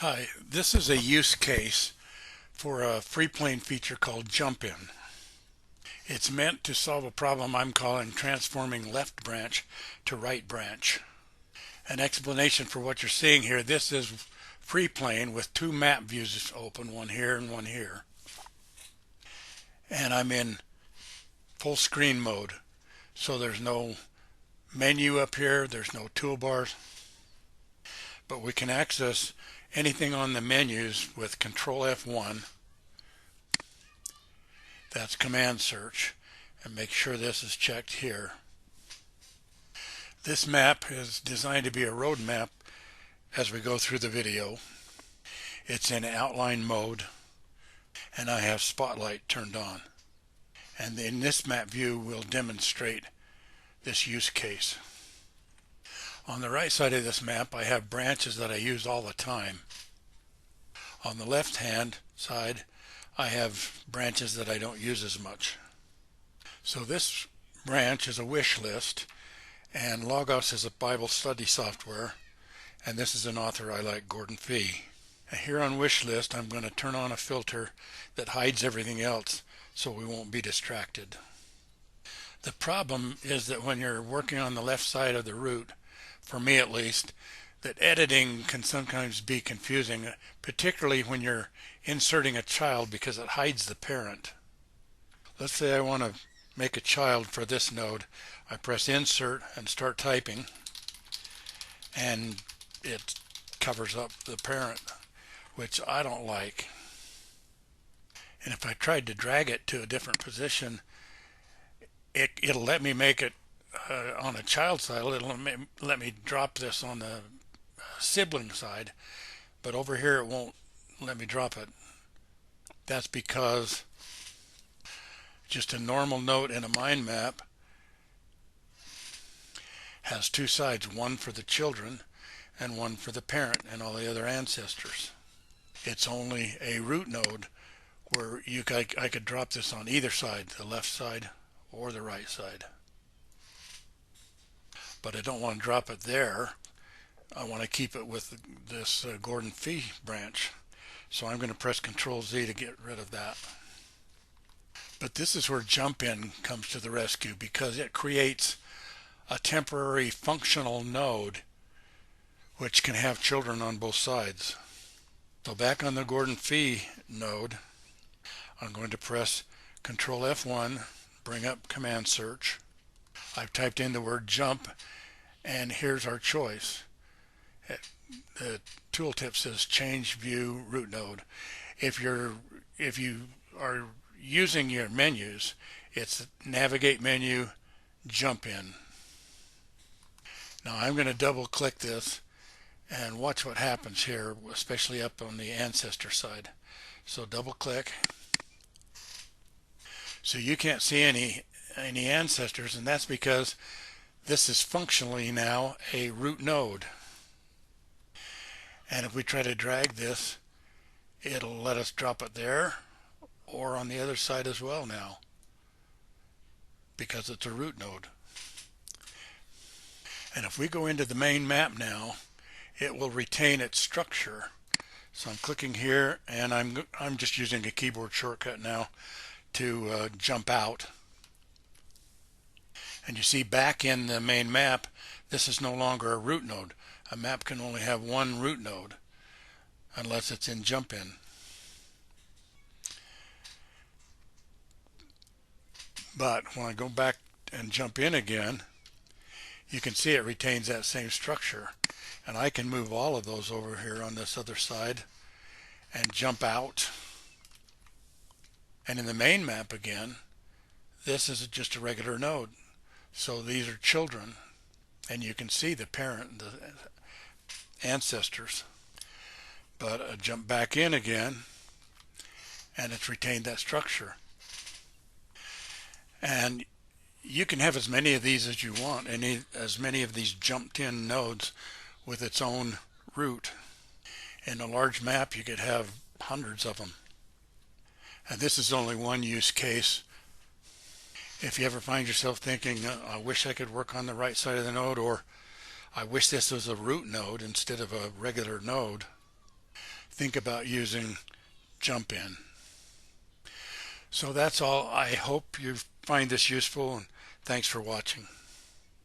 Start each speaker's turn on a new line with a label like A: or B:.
A: Hi, this is a use case for a Freeplane feature called Jump In. It's meant to solve a problem I'm calling transforming left branch to right branch. An explanation for what you're seeing here, this is Freeplane with two map views open, one here and one here. And I'm in full screen mode, so there's no menu up here, there's no toolbars, but we can access anything on the menus with Control F1. That's command search, and make sure this is checked here. This map is designed to be a road map as we go through the video. It's in outline mode, and I have spotlight turned on. And in this map view we'll demonstrate this use case. On the right side of this map I have branches that I use all the time. On the left hand side I have branches that I don't use as much. So this branch is a wish list, and Logos is a Bible study software, and this is an author I like, Gordon Fee. And here on wish list I'm going to turn on a filter that hides everything else so we won't be distracted. The problem is that when you're working on the left side of the route, for me at least, that editing can sometimes be confusing, particularly when you're inserting a child because it hides the parent. Let's say I want to make a child for this node. I press insert and start typing, and it covers up the parent, which I don't like. And if I tried to drag it to a different position, it'll let me make it on a child side. It'll let me drop this on the sibling side, but over here it won't let me drop it. That's because just a normal note in a mind map has two sides, one for the children and one for the parent and all the other ancestors. It's only a root node where I could drop this on either side, the left side or the right side. But I don't want to drop it there. I want to keep it with this Gordon Fee branch. So I'm going to press Control Z to get rid of that. But this is where Jump In comes to the rescue, because it creates a temporary functional node which can have children on both sides. So back on the Gordon Fee node, I'm going to press Control F1, bring up command search. I've typed in the word jump, and here's our choice. The tooltip says change view root node. If you are using your menus, it's navigate menu, jump in. Now I'm going to double click this and watch what happens here, especially up on the ancestor side. So double click. So you can't see any ancestors, and that's because this is functionally now a root node. And if we try to drag this, it'll let us drop it there or on the other side as well now, because it's a root node. And if we go into the main map now, it will retain its structure. So I'm clicking here, and I'm just using a keyboard shortcut now to jump out. And you see back in the main map, this is no longer a root node. A map can only have one root node unless it's in jump in. But when I go back and jump in again, you can see it retains that same structure. And I can move all of those over here on this other side and jump out. And in the main map again, this is just a regular node. So these are children, and you can see the parent, the ancestors. But I jump back in again, and it's retained that structure. And you can have as many of these as you want, and as many of these jumped in nodes with its own root. In a large map you could have hundreds of them. And this is only one use case. If you ever find yourself thinking, I wish I could work on the right side of the node, or I wish this was a root node instead of a regular node, think about using jump in. So that's all. I hope you find this useful, and thanks for watching.